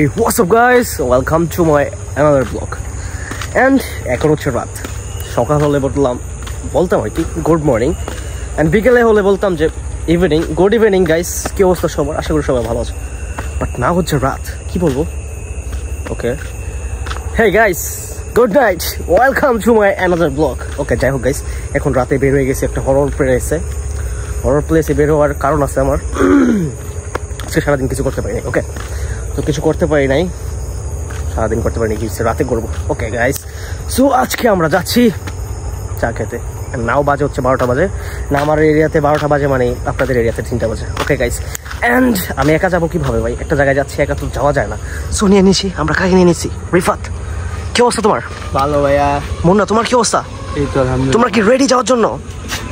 Hey, what's up guys? Welcome to my another vlog. And এখন হচ্ছে রাত। সকাল হলে বলতাম আর কি গুড মর্নিং, অ্যান্ড বিকেলে হলে বলতাম যে ইভিনিং। গুড ইভিনিং গাইস, কি অবস্থা সবার? আশা করি সবাই ভালো আছে। বাট না হচ্ছে রাত, কি বলবো? Okay, hey guys, good night, welcome to my another blog. Okay, যাই হোক গাইস, এখন রাতে বের হয়ে গেছি একটা হরর প্লেসে বের হওয়ার কারণ আছে আমার। আজকে সারাদিন কিছু করতে পারিনি। ওকে, তো কিছু করতে পারি নাই, সারাদিন করতে পারিনি, কিছু রাতে করবো। ওকে গাইস, সো আজকে আমরা যাচ্ছি চা খেতে। নাও বাজে হচ্ছে 12টা বাজে, না আমার এরিয়াতে 12টা বাজে মানে আপনাদের এরিয়াতে 3টা বাজে। ওকে গাইস, অ্যান্ড আমি একা যাবো কিভাবে ভাই? একটা জায়গায় যাচ্ছি, একা তো যাওয়া যায় না। সো নিয়ে নিছি, আমরা কাকে নিয়ে নিচ্ছি? রিফাত, কি অবস্থা তোমার? ভালো ভাইয়া। মুন্না, তোমার কি অবস্থা? এই তো আলহামদুলিল্লাহ। তোমরা কি রেডি যাওয়ার জন্য?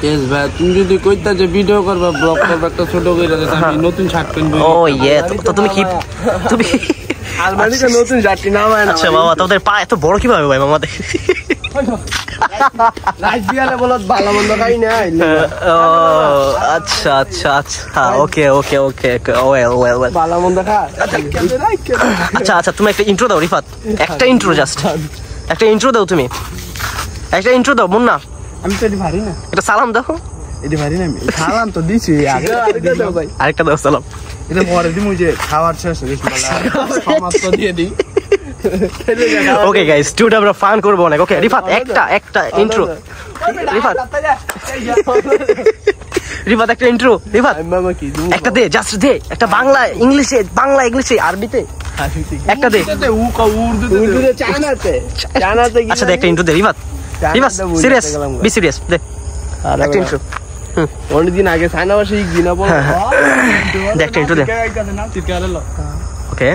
ইয়েস ভাই, তুমি যদি কইতা যে ভিডিও করবা, ব্লগ করবা, একটা ছোট কইরা যে আমি নতুন শার্ট কিনবো। ও ইয়ে, তো তুমি আলমারিতে নতুন শার্ট কিনা হয় না। আচ্ছা বাবা, তোমাদের পা এত বড় কিভাবে ভাই মামাদের? রাইস দিয়ালে বলত ভালো মন্দ খাই না। আচ্ছা আচ্ছা আচ্ছা, ওকে ওকে ওকে, ওয়েল ভালো মন্দ খা। আচ্ছা আচ্ছা, তুমি একটা ইন্ট্রো দাও রিফাত, একটা ইন্ট্রো, জাস্ট একটা ইন্ট্রো দাও। তুমি একটা ইন্ট্রো দাও মুন্না। আমি তো এটি পারি না। একটা সালাম দাও। এটি পারি না, সালাম তো দিছি। আরেকটা দাও সালাম। এটা পরে দিমু যে খাওয়ার শেষ হয়ে গেছে, সমাপ্ত দিয়ে দিই। ওকে গাইস, টুডে আমরা ফান করব অনেক। ওকে রিফাত, একটা ইন্ট্রো। রিফাত একটা ইন্ট্রো। রিফাত মামা কি দু একটা দে, জাস্ট দে একটা। বাংলা ইংলিশে আরবিতে একটা দে। উর্দুতে চায়নাতে আচ্ছা দে, একটা ইন্ট্রো দে রিফাত। সিরিয়াস, বি সিরিয়াস, দে একটা ইন্ট্রো। অনেকদিন আগে চায়না ভাষা শিখবি না বল। দে একটা ইন্ট্রো দে। ওকে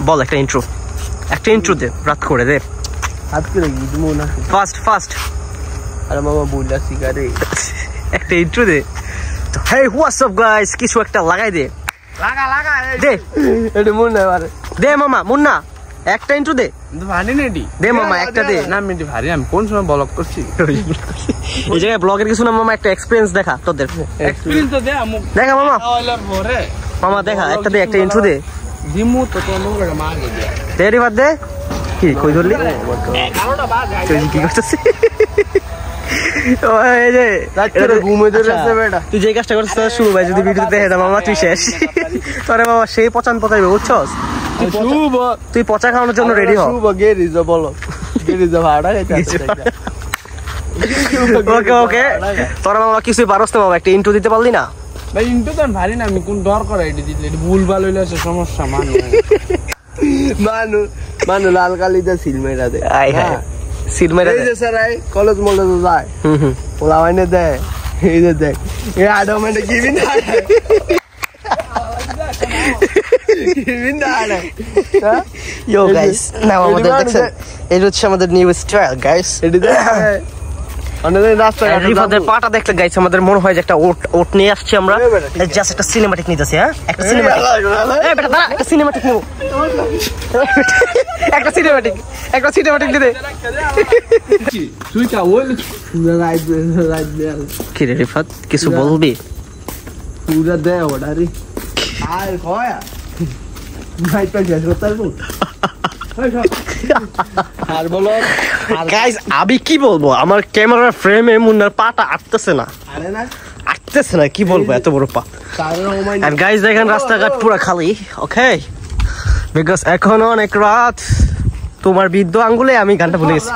বল, একটা ইন্ট্রো দে, রাত করে দে। হাত করে দিমু না, ফাস্ট। আরে মামা বুঝলা শিকারে। একটা ইন্ট্রো দে। হেই হোয়াটস আপ গাইস, কিছু একটা লাগাই দে। লাগা দে এটা মন না পারে। দে মামা, মুন্না একটা ইন্ট্রো দে। কিন্তু ভারি না এডি। দে মামা একটা দে। না মিনিট ভারি, আমি কোন সময় ব্লগ করছি? এই জায়গায় ব্লগের কিছু না মামা, একটা এক্সপেরিয়েন্স দেখা তোদের। এক্সপেরিয়েন্স তো দে আমু। দেখা মামা, আওয়ালার পরে মামা দেখা একটা দে, একটা ইন্ট্রো দে। দিমু তো তো লোকের মাগে দে। দে রিফাত দে। কি কই ধরলি? 11টা বাজে তুই কি করছিস? ওই যে রাত্রে ঘুমে ধরেছে বেটা। তুই যে কাজটা করছিস শুরু ভাই, যদি ভিডিওতে দেখে দাও মামা তুই শেষ। তোরে বাবা সেই পচাইবে, বুঝছস? শুভ তুই পচা খাওয়ানোর জন্য রেডি হ। শুভ গেরিজ বলো, গেরিজ ভাড়া খাইতে। ওকে তোরা মামা কিছুই পারস না মামা, একটা ইন্ট্রো দিতে পারলি না ভাই? ইন্টু তো ভারি না, আমি কোন ডর করে এডি দিলে ভুল ভাল হইলে সমস্যা। মানু লাল কালিতে সিল মেরা দে। সিনেমাটা এই যে স্যার আই কলেজ মলে তো যায়। পোলা হয়নি দে। এই যে দেখ, এই আডমেন্ট গিভিন না। ইয়ো গাইস, নাও আমাদের দেখছেন, এই হচ্ছে আমাদের নিউ স্টাইল গাইস। এডি দে অনেক রাস্তা রিফাতের পাটা দেখলে গাইস আমাদের মনে হয় যে একটা ওট নিয়ে আসছি আমরা। জাস্ট একটা সিনেমাটিক নিতেছি। হ্যাঁ, একটা সিনেমাটিক। এই বেটা দাঁড়া, একটা সিনেমাটিক নেব। একটা সিনেমাটিক দিতে। তুই কা ওই রাইট কি রে রিফাত, কিছু বলবি? পুরা দে ওডারি আর কয়া ভাই তো গেছ তারপর আর বলো গাইস, আমি কি বলবো, আমার ক্যামেরার ফ্রেমে মুন্নার পাটা আটতেছে না, কি বলবো, এত বড় পা। এন্ড গাইস দেখেন রাস্তাঘাট পুরো খালি। ওকে, বিকজ এখন অনেক রাত। তোমার বৃদ্ধ আঙ্গুলে আমি গানটা ভুলে গেছি।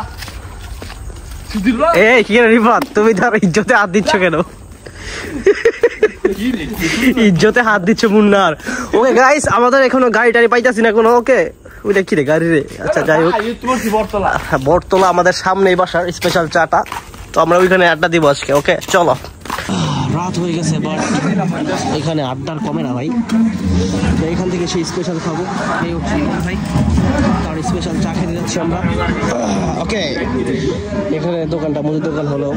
এই কি রে রিফাত, তুমি তার ইজ্জতে হাত দিচ্ছ কেন? ইজ্জতে হাত দিচ্ছ মুন্নার। ওকে গাইস, আমাদের এখনো গাড়ি টাড়ি পাইতাছি না কোনো। ওকে, ওইটা কি রে গাড়ি রে? আচ্ছা যাই হোক, বটতলা আমাদের সামনেই বাসার স্পেশাল চাটা, তো আমরা ওইখানে আড্ডা দিব আজকে। ওকে চলো। রাত হয়ে গেছে, বাট এখানে আড্ডার কমে না ভাই। তো এখান থেকে সেই স্পেশাল খাবো। এই হচ্ছে ভাই, তার স্পেশাল চা খেতে যাচ্ছি আমরা। ওকে, এখানে দোকানটা মুদির দোকান হলো,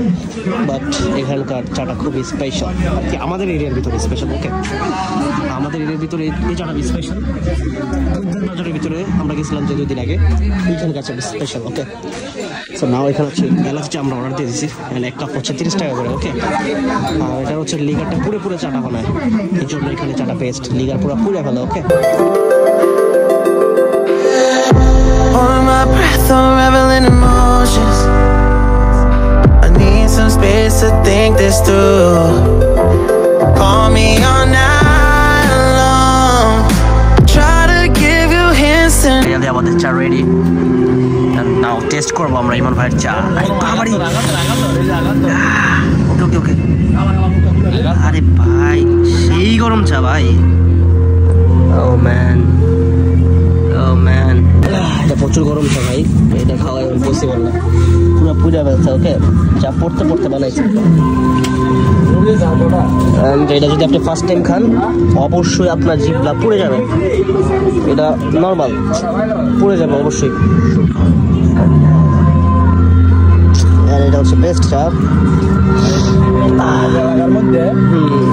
বাট এখানকার চাটা খুবই স্পেশাল, কি আমাদের এরিয়ার ভিতরে স্পেশাল। ওকে, আমাদের এরিয়ার ভিতরে এই চাটা স্পেশাল। বাজারের ভিতরে আমরা গেছিলাম যে 2 দিন আগে, এখানকার চাটা স্পেশাল। ওকে, সো নাও এখানে হচ্ছে এলাচ চা আমরা অর্ডার দিয়ে দিয়েছি, এক কাপ হচ্ছে 30 টাকা করে। ওকে, আর এটা হচ্ছে লিগারটা পুরো চাটা বানায়, এই জন্য এখানে চাটা বেস্ট। লিগার পুরো ফেলে। ওকে, think this through. Call me all night long. Try to give you hints and আমাদের চা রেডি। নাও টেস্ট করবো আমরা ইমন ভাইয়ের চা। ওকে ওকে, আরে ভাই সেই গরম চা ভাই। ও ম্যান, ও ম্যান, এটা প্রচুর গরম চা ভাই, এটা খাওয়া পসিবল না, পুরো পূজা ব্যবস্থা। ওকে, চা পড়তে পড়তে বানাইছে। এটা যদি আপনি ফার্স্ট টাইম খান অবশ্যই আপনার জিভটা পুড়ে যাবে, এটা নর্মাল পুড়ে যাবে অবশ্যই। আর এটা হচ্ছে বেস্ট চা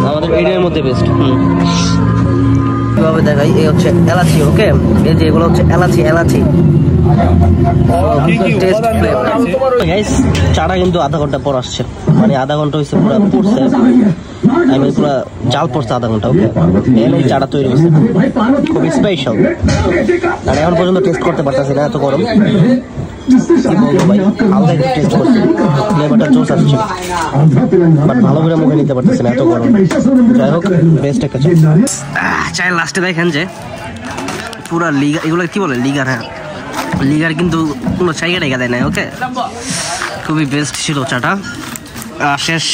আমাদের এরিয়ার মধ্যে বেস্ট। কিভাবে দেখাই, এই হচ্ছে এলাচি। ওকে, এই যে এগুলো হচ্ছে এলাচি, এলাচি চাটা কিন্তু আধা ঘন্টা পর আসছে, মানে আধা ঘন্টা হয়েছে পুরো পড়ছে, আমি পুরো জাল পড়ছে আধা ঘন্টা। ওকে, এই চাটা তৈরি হয়েছে খুবই স্পেশাল, আর এখন পর্যন্ত টেস্ট করতে পারতেছি না, এত গরম। হালকা একটু টেস্ট করছি, ফ্লেভারটা জোস আসছে, বাট ভালো করে মুখে নিতে পারতেছি না, এত গরম। যাই হোক, বেস্ট একটা চা। চায়ের লাস্টে দেখেন যে পুরা লিগার, এগুলো কি বলে লিগার, হ্যাঁ লিগার, কিন্তু কোনো চাইগা টাইগা দেয় না। ওকে, খুবই বেস্ট ছিল চাটা। শেষ,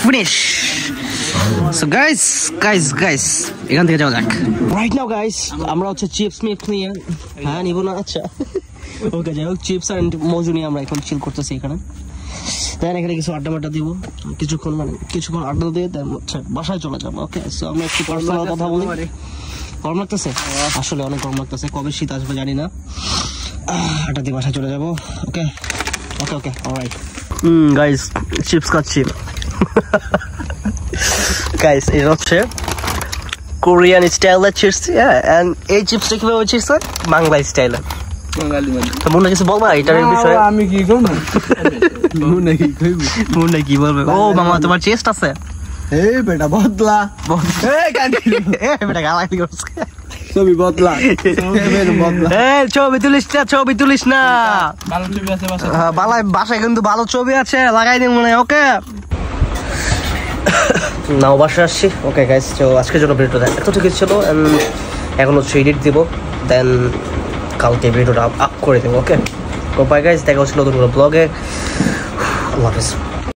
finish. So guys guys guys এখান থেকে যাওয়া যাক রাইট নাও গাইস। আমরা হচ্ছে চিপস মিপস নিয়ে, হ্যাঁ নিব না, আচ্ছা ওকে। যাই হোক, চিপস আর মজু নিয়ে আমরা এখন চিল করতেছি এখানে। দেন এখানে কিছু আড্ডা মাড্ডা দিব কিছুক্ষণ, মানে কিছুক্ষণ আড্ডা দিয়ে দেন বাসায় চলে যাবো। ওকে, সো আমরা একটু পার্সোনাল কথা বলি। গরম লাগতেছে, আসলে অনেক গরম লাগতেছে, কবে শীত আসবে জানি না। আড্ডা দিয়ে বাসায় চলে যাবো। ওকে ওকে ওকে, অলরাইট। গাইস চিপস খাচ্ছি গাইস, এটা হচ্ছে কোরিয়ান স্টাইলের চিপস, এন্ড এই চিপসটা কিভাবে চিপস বাংলা স্টাইলের। তো মুন্না কিছু বলবা এটার বিষয়ে? আমি কি করবো, মুন্না কি বলবে? ও মামা, তোমার চেস্ট আছে? এই বেটা বদলা, বেটা গালাগালি করছে, ছবি বদলা, ছবি তুলিস না, ছবি তুলিস না, বাসায় কিন্তু ভালো ছবি আছে, লাগাই দিই মনে হয়। ওকে, নাও বাসায় আসছি। ওকে গাইস, তো আজকের জন্য ভিডিওটা এতটুকু ছিল, এখন হচ্ছে এডিট দিব, দেন কালকে ভিডিওটা আপ করে দেবো। ওকে, বাই গাইস, দেখা হচ্ছিল নতুন ব্লগে। আল্লাহ হাফেজ।